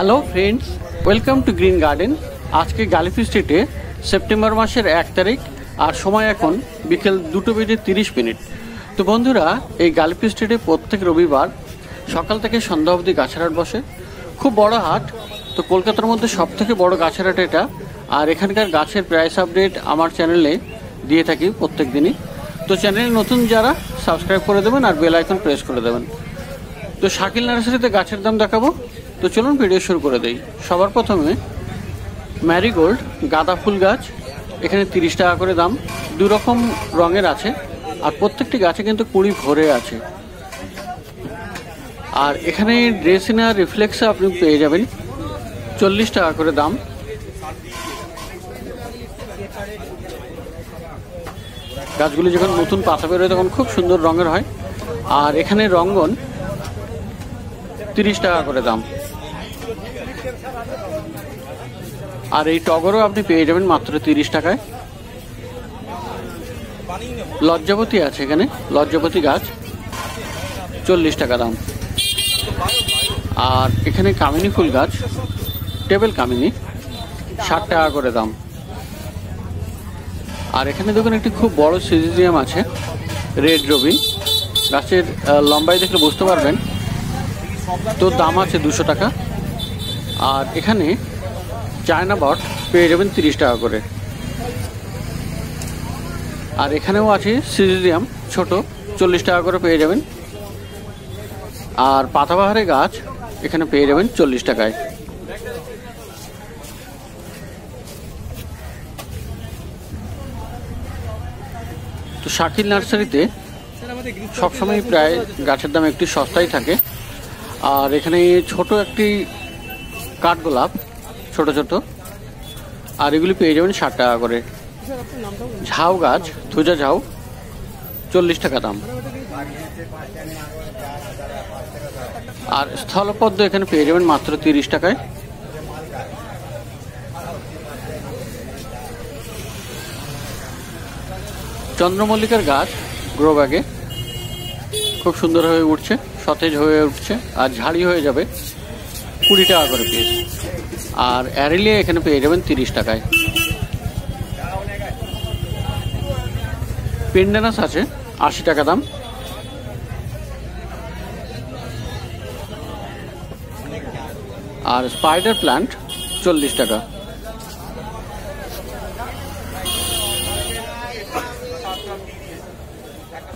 Hello friends, welcome to green garden. আজকে গালিফি স্ট্রিটে September মাসের 1 তারিখ আর সময় এখন বিকেল 2:30। তো বন্ধুরা, এই গালিফি স্ট্রিটে প্রত্যেক রবিবার সকাল থেকে সন্ধ্যা অবধি গাছের হাট বসে। খুব বড় হাট, তো কলকাতার মধ্যে সবথেকে বড় গাছের হাট এটা। আর এখানকার গাছের প্রাইস আপডেট আমার চ্যানেলে দিয়ে থাকি প্রত্যেক দিনই। তো চ্যানেলে নতুন যারা সাবস্ক্রাইব করে দেবেন আর বেল আইকন প্রেস করে দেবেন। তো শাকিল নার্সারিতে গাছের দাম দেখাবো, তো চলুন ভিডিও শুরু করে দেই। সবার প্রথমে ম্যারিগোল্ড গাঁদা ফুল গাছ, এখানে 30 টাকা করে দাম। দু রকম রঙের আছে আর প্রত্যেকটি গাছে কিন্তু কুড়ি ভরে আছে। আর এখানে ড্রেসিনা রিফ্লেক্সে আপনি পেয়ে যাবেন 40 টাকা করে দাম। গাছগুলি যখন নতুন পাতা বেরোয় তখন খুব সুন্দর রঙের হয়। আর এখানে রঙ্গন 30 টাকা করে দাম। আর এই টগরও আপনি পেয়ে যাবেন মাত্র 30 টাকায়। লজ্জাপতি আছে এখানে, লজ্জাপতি গাছ 40 টাকা দাম। আর এখানে কামিনী ফুল গাছ, টেবিল কামিনী 60 টাকা করে দাম। আর এখানে দেখুন একটি খুব বড় সিজিজিয়াম আছে, রেড রবিন। গাছের লম্বাই দেখলে বুঝতে পারবেন। তো দাম আছে 200 টাকা। আর এখানে চায়না বট পেয়ে যাবেন 30 টাকা করে। আর এখানেও আছে সিজিজিয়াম ছোট, 40 টাকা করে পেয়ে যাবেন। আর পাতাবাহারের গাছ এখানে পেয়ে যাবেন 40 টাকায়। তো শাকিল নার্সারিতে সবসময় প্রায় গাছের দাম একটু সস্তাই থাকে। আর এখানে ছোট একটি কাঠগোলাপ ছোট ছোট, আর এগুলি পেয়ে যাবেন 60 টাকা করে। ঝাউ গাছ, থুজা ঝাউ 40 টাকা দাম। আর স্থলপদ্ম এখানে পেয়ে যাবেন মাত্র 30 টাকায়। চন্দ্রমল্লিকার গাছ গ্রো ব্যাগে খুব সুন্দর হয়ে উঠছে, সতেজ হয়ে উঠছে আর ঝাড়ি হয়ে যাবে, 20 টাকা করে পিস। আর অ্যারেলিয়া এখানে পেয়ে যাবেন 30 টাকায়। পেন্ডানাস আছে 80 টাকা দাম। আর স্পাইডার প্ল্যান্ট 40 টাকা।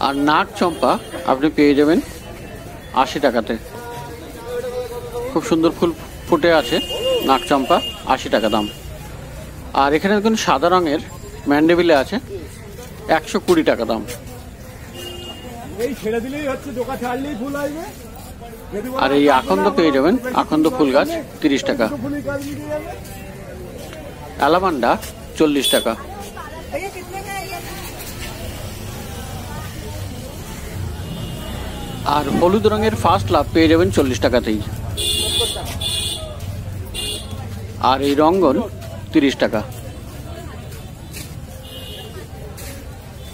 আর নাগ চম্পা আপনি পেয়ে যাবেন 80 টাকাতে। খুব সুন্দর ফুল ফুটে আছে নাগ চম্পা, 80 টাকা দাম। আর এখানে দেখুন সাদা রঙের ম্যান্ডেভিলে আছে 120 টাকা দাম। আর এই আকন্দ পেয়ে যাবেন, আকন্দ ফুল গাছ 30 টাকা। অ্যালামান্ডা 40 টাকা। আর হলুদ রঙের ফার্স্ট লাভ পেয়ে যাবেন 40 টাকাতেই। আর এই রঙ্গন 30 টাকা।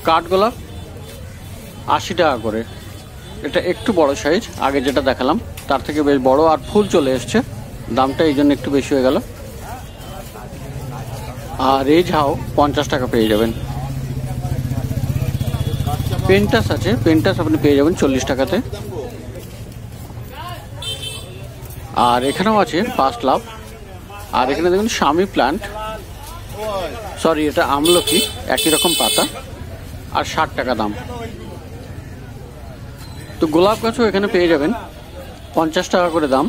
কাঠগোলাপ 80 টাকা করে। এটা একটু বড় সাইজ, আগে যেটা দেখালাম তার থেকে বেশ বড়, আর ফুল চলে এসছে, দামটা এই জন্য একটু বেশি হয়ে গেল। আর এই ঝাউ 50 টাকা পেয়ে যাবেন। পেন্টাস আছে, পেন্টাস আপনি পেয়ে যাবেন 40 টাকাতে। আর এখানেও আছে ফার্স্ট লাভ। আর এখানে দেখুন স্বামী প্ল্যান্ট, সরি এটা আমলকি, একই রকম পাতা, আর 60 টাকা দাম। তো গোলাপ গাছও এখানে পেয়ে যাবেন 50 টাকা করে দাম।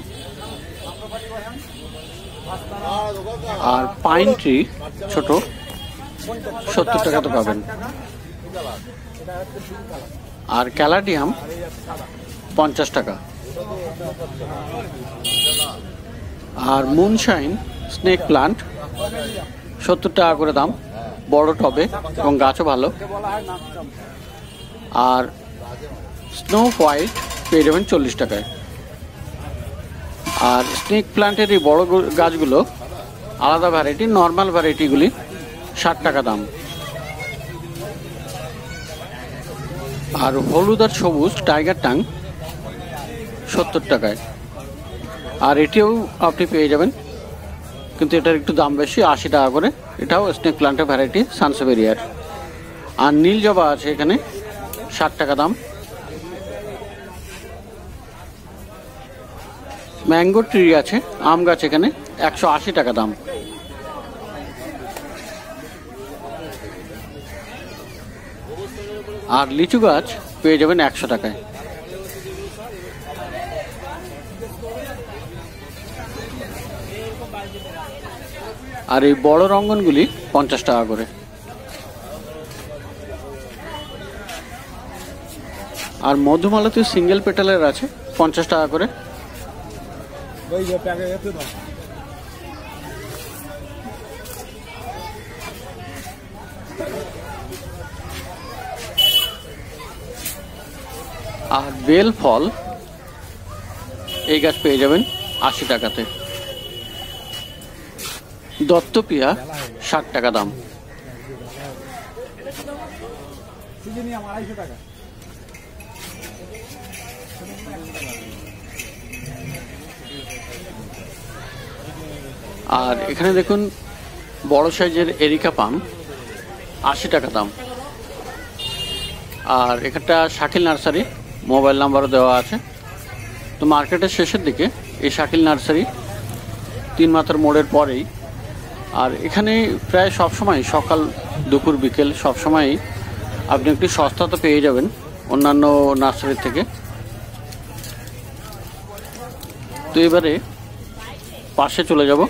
আর পাইন ট্রি ছোট 70 টাকাতে পাবেন। আর ক্যালাডিয়াম 50 টাকা। আর মুনশাইন স্নেক প্লান্ট 70 টাকা করে দাম, বড় টবে এবং গাছও ভালো। আর স্নো হোয়াইট পেয়ে যাবেন 40 টাকায়। আর স্নেক প্লান্টের এই বড় গাছগুলো আলাদা ভ্যারাইটি, নর্মাল ভ্যারাইটিগুলি 60 টাকা দাম। আর হলুদ আর সবুজ টাইগার টাং 70 টাকায়। আর এটিও আপনি পেয়ে যাবেন, কিন্তু এটার একটু দাম বেশি, 80 টাকা করে। এটাও স্নেক প্লান্টের ভ্যারাইটি সানসেভেরিয়ার। আর নীল জবা আছে এখানে 60 টাকা দাম। ম্যাঙ্গো ট্রি আছে, আম গাছ এখানে 180 টাকা দাম। আর লিচু গাছ পেয়ে যাবেন 100 টাকায়। আর এই বড় রঙ্গনগুলি 50 টাকা করে। আর মধুমালতী সিঙ্গেল পেটালের আছে 50 টাকা করে। আর বেল ফল এই গাছ পেয়ে যাবেন 80 টাকাতে। দত্তপিয়া 60 টাকা দাম। আর এখানে দেখুন বড় সাইজের এরিকা পাম 80 টাকা দাম। আর এখানটা শাকিল নার্সারি, মোবাইল নাম্বারও দেওয়া আছে। তো মার্কেটের শেষের দিকে এই শাকিল নার্সারি 3 মাথার মোড়ের পরেই। আর এখানে প্রায় সবসময় সকাল দুপুর বিকেল সবসময়ই আপনি একটু সস্তা তো পেয়ে যাবেন অন্যান্য নার্সারির থেকে। তো এবারে পাশে চলে যাব।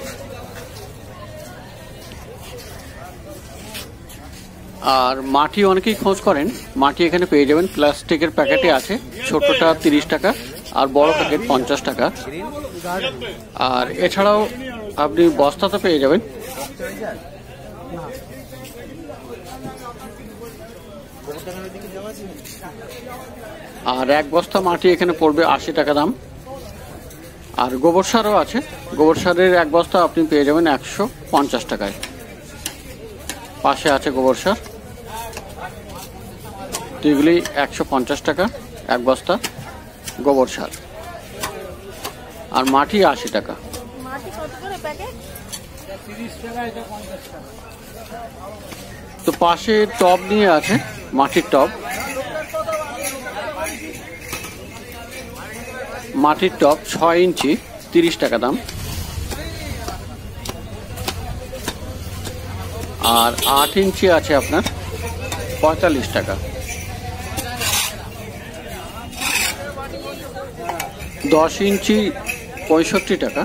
আর মাটি অনেকেই খোঁজ করেন, মাটি এখানে পেয়ে যাবেন। প্লাস্টিকের প্যাকেটে আছে, ছোটটা 30 টাকা আর বড় প্যাকেট 50 টাকা। আর এছাড়াও আপনি বস্তাতে পেয়ে যাবেন। আর এক বস্তা মাটি এখানে পড়বে 80 টাকা দাম। আর গোবর সারও আছে, গোবর সারের এক বস্তা আপনি পেয়ে যাবেন 150 টাকায়। পাশে আছে গোবর সার, তো এগুলি 150 টাকা এক বস্তা গোবর সার। আর মাটি 80 টাকা। তো পাশে টব নিয়ে আছে, মাটির টব। মাটির টব 6 ইঞ্চি 30 টাকা দাম। আর 8 ইঞ্চি আছে আপনার 45 টাকা। 10 ইঞ্চি 65 টাকা।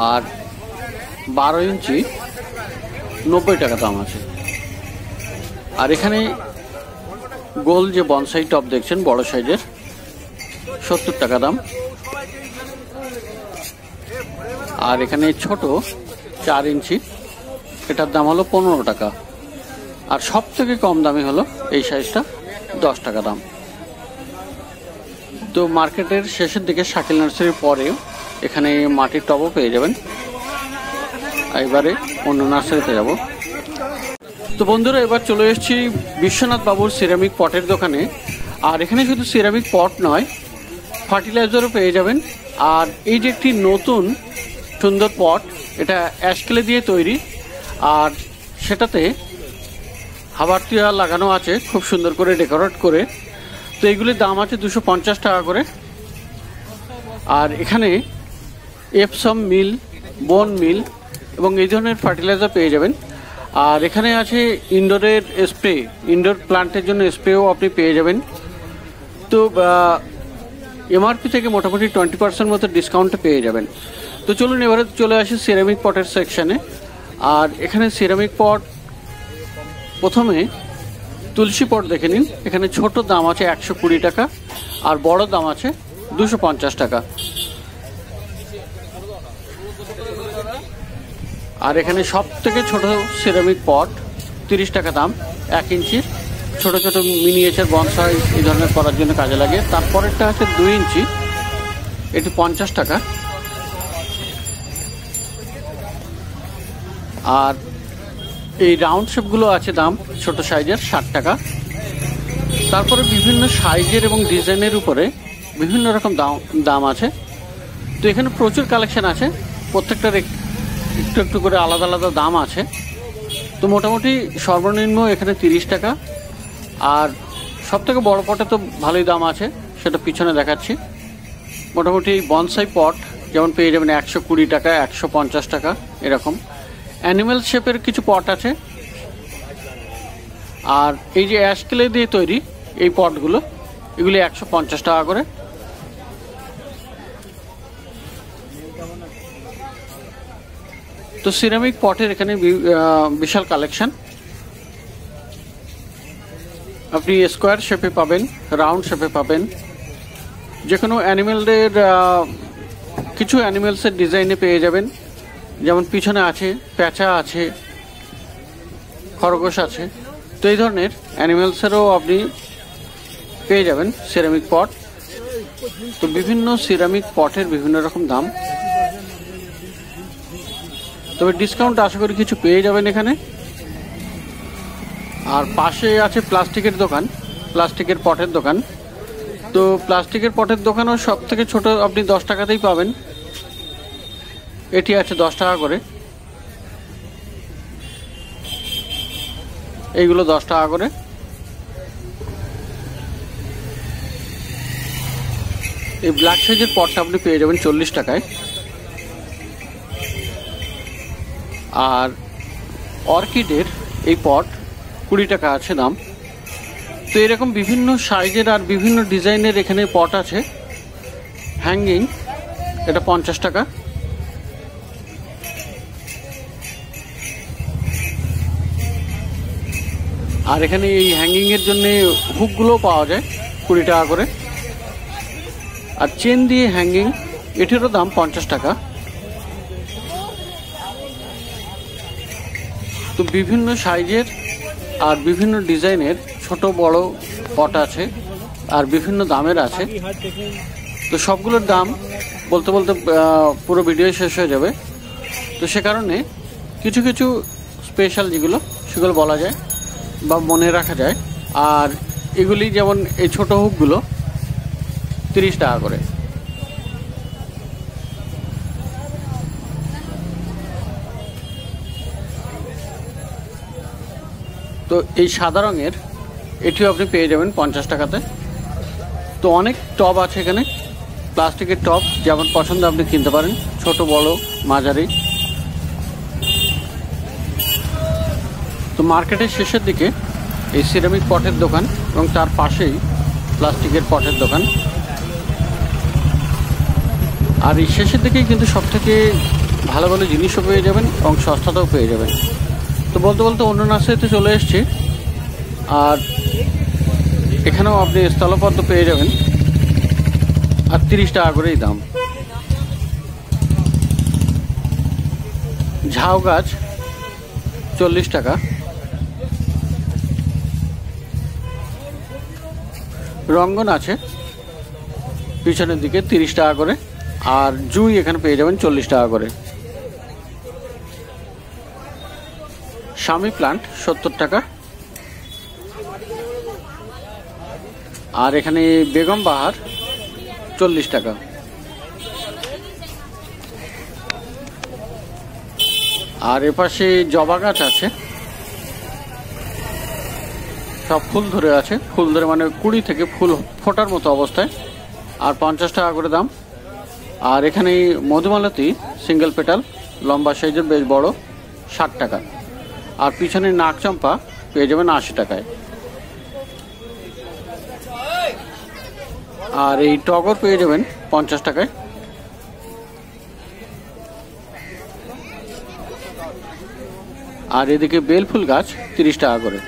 আর 12 ইঞ্চি 90 টাকা দাম আছে। আর এখানে গোল যে বনসাই টব দেখছেন বড় সাইজের 70 টাকা দাম। আর এখানে ছোট 4 ইঞ্চি, এটার দাম হলো 15 টাকা। আর সব থেকে কম দামি হলো এই সাইজটা 10 টাকা দাম। তো মার্কেটের শেষের দিকে শাকিল নার্সারির পরেও এখানে মাটির টবও পেয়ে যাবেন। এবারে অন্য নার্সারিতে যাব। তো বন্ধুরা এবার চলে এসেছি বিশ্বনাথ বাবুর সিরামিক পটের দোকানে। আর এখানে শুধু সিরামিক পট নয়, ফার্টিলাইজারও পেয়ে যাবেন। আর এই যে একটি নতুন সুন্দর পট, এটা অ্যাশক্লে দিয়ে তৈরি, আর সেটাতে হাবারটিয়া লাগানো আছে খুব সুন্দর করে ডেকোরেট করে। তো এইগুলির দাম আছে 250 টাকা করে। আর এখানে এপসম মিল, বোন মিল এবং এই ধরনের ফার্টিলাইজার পেয়ে যাবেন। আর এখানে আছে ইনডোরের স্প্রে, ইনডোর প্লান্টের জন্য স্প্রেও আপনি পেয়ে যাবেন। তো এমআরপি থেকে মোটামুটি 20% মতো ডিসকাউন্টে পেয়ে যাবেন। তো চলুন এবারে চলে আসি সিরামিক পটের সেকশানে। আর এখানে সিরামিক পট, প্রথমে তুলসী পট দেখে নিন। এখানে ছোট দাম আছে 120 টাকা আর বড় দাম আছে 250 টাকা। আর এখানে সব থেকে ছোট সিরামিক পট 30 টাকা দাম, 1 ইঞ্চির। ছোট ছোট মিনিয়েচার বনসাই এই ধরনের করার জন্য কাজে লাগে। তারপরেরটা আছে 2 ইঞ্চি, এটি 50 টাকা। আর এই রাউন্ড শেপগুলো আছে দাম ছোট সাইজের 60 টাকা। তারপরে বিভিন্ন সাইজের এবং ডিজাইনের উপরে বিভিন্ন রকম দাম আছে। তো এখানে প্রচুর কালেকশন আছে, প্রত্যেকটার একটু একটু করে আলাদা আলাদা দাম আছে। তো মোটামুটি সর্বনিম্ন এখানে 30 টাকা, আর সবথেকে বড় পটে তো ভালোই দাম আছে, সেটা পিছনে দেখাচ্ছি। মোটামুটি বনসাই পট যেমন পেয়ে যাবেন 120 টাকা, 150 টাকা এরকম। অ্যানিম্যাল শেপের কিছু পট আছে। আর এই যে অ্যাশ ক্লে দিয়ে তৈরি এই পটগুলো, এগুলি 150 টাকা করে। তো সিরামিক পটের এখানে বিশাল কালেকশন। আপনি স্কোয়ার শেপে পাবেন, রাউন্ড শেপে পাবেন, যে কোনো অ্যানিমেলের কিছু অ্যানিমেলসের ডিজাইনে পেয়ে যাবেন। যেমন পিছনে আছে প্যাঁচা আছে, খরগোশ আছে। তো এই ধরনের অ্যানিমেলসেরও আপনি পেয়ে যাবেন সিরামিক পট। তো বিভিন্ন সিরামিক পটের বিভিন্ন রকম দাম, তবে ডিসকাউন্ট আশা করি কিছু পেয়ে যাবেন এখানে। আর পাশে আছে প্লাস্টিকের দোকান, প্লাস্টিকের পটের দোকান। তো প্লাস্টিকের পটের দোকানও সব থেকে ছোট আপনি 10 টাকাতেই পাবেন। এটি আছে 10 টাকা করে, এইগুলো 10 টাকা করে। এই ব্ল্যাক সাইজের পটটা আপনি পেয়ে যাবেন 40 টাকায়। আর অর্কিডের এই পট 20 টাকা আছে দাম। তো এরকম বিভিন্ন সাইজের আর বিভিন্ন ডিজাইনের এখানে পট আছে। হ্যাঙ্গিং এটা 50 টাকা। আর এখানে এই হ্যাঙ্গিংয়ের জন্য হুকগুলোও পাওয়া যায় 20 টাকা করে। আর চেন দিয়ে হ্যাঙ্গিং, এটিরও দাম 50 টাকা। তো বিভিন্ন সাইজের আর বিভিন্ন ডিজাইনের ছোট বড় পট আছে, আর বিভিন্ন দামের আছে। তো সবগুলোর দাম বলতে বলতে পুরো ভিডিও শেষ হয়ে যাবে। তো সে কারণে কিছু কিছু স্পেশাল যেগুলো সেগুলো বলা যায় বা মনে রাখা যায়। আর এগুলি যেমন এই ছোট হুকগুলো 30 টাকা করে। তো এই সাদা রঙের এটিও আপনি পেয়ে যাবেন 50 টাকাতে। তো অনেক টব আছে এখানে, প্লাস্টিকের টব যেমন পছন্দ আপনি কিনতে পারেন, ছোট বড় মাঝারি। তো মার্কেটের শেষের দিকে এই সিরামিক পটের দোকান এবং তার পাশেই প্লাস্টিকের পটের দোকান। আর এই শেষের দিকেই কিন্তু সব থেকে ভালো ভালো জিনিসও পেয়ে যাবেন এবং সস্তাতেও পেয়ে যাবেন। তো বলতে বলতে অন্য নার্সারিতে চলে এসেছি। আর এখানেও আপনি স্থলপদ্ম পেয়ে যাবেন, আর 30 টাকা করেই দাম। ঝাউ গাছ 40 টাকা। রঙ্গন আছে পিছনের দিকে 30 টাকা করে। আর জুই এখানে পেয়ে যাবেন 40 টাকা করে। স্বামী প্লান্ট 70 টাকা। আর এখানে বেগম বাহার 40 টাকা। আর এপাশে জবা গাছ আছে, সব ফুল ধরে আছে, ফুল ধরে মানে 20 থেকে ফুল ফোটার মতো অবস্থায়, আর 50 টাকা করে দাম। আর এখানে মধুমালতী সিঙ্গেল পেটাল লম্বা সাইজের বেশ বড় 60 টাকা। আর পিছনে নাগচম্পা পেয়ে যাবেন 80 টাকায়। আর এই টগর পেয়ে যাবেন 50 টাকায়। আর এদিকে বেলফুল গাছ 30 টাকা করে।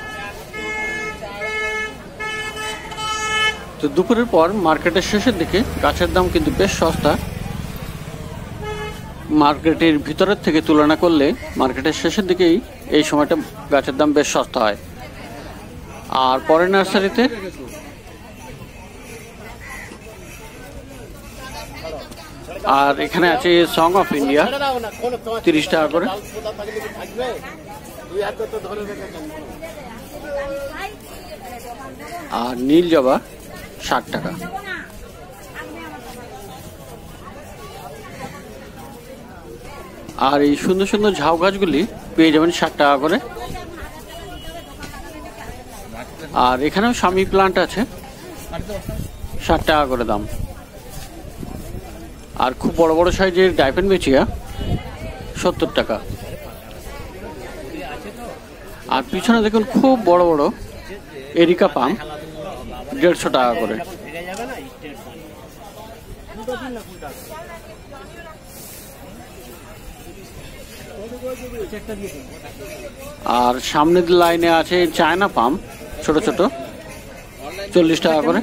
তো দুপুরের পর মার্কেটের শেষের দিকে গাছের দাম কিন্তু বেশ সস্তা। মার্কেটের ভিতরের থেকে তুলনা করলে মার্কেটের শেষের দিকেই এই সময়টা গাছের দাম বেশ সস্তা হয়। আর পরের নার্সারিতে আর এখানে আছে সং অফ ইন্ডিয়া 30 টাকা করে। আর নীল জবা 60 টাকা। আর এই সুন্দর সুন্দর ঝাউ গাছগুলি পেয়ে যাবেন 60 টাকা করে। আর এখানেও স্বামী প্লান্ট আছে, 60 টাকা করে দাম। আর খুব বড় বড় সাইজের ডাইফেন বেচিয়া 70 টাকা। আর পিছনে দেখুন খুব বড় বড় এরিকা পাম 150 টাকা করে। আর সামনের লাইনে আছে চায়না পাম ছোট ছোট 40 টাকা করে।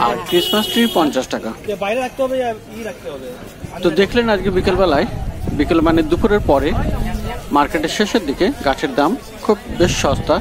আর ক্রিসমাস ট্রি 50 টাকা। তো দেখলেন আজকে বিকেল মানে দুপুরের পরে মার্কেটের শেষের দিকে গাছের দাম খুব বেশ সস্তা।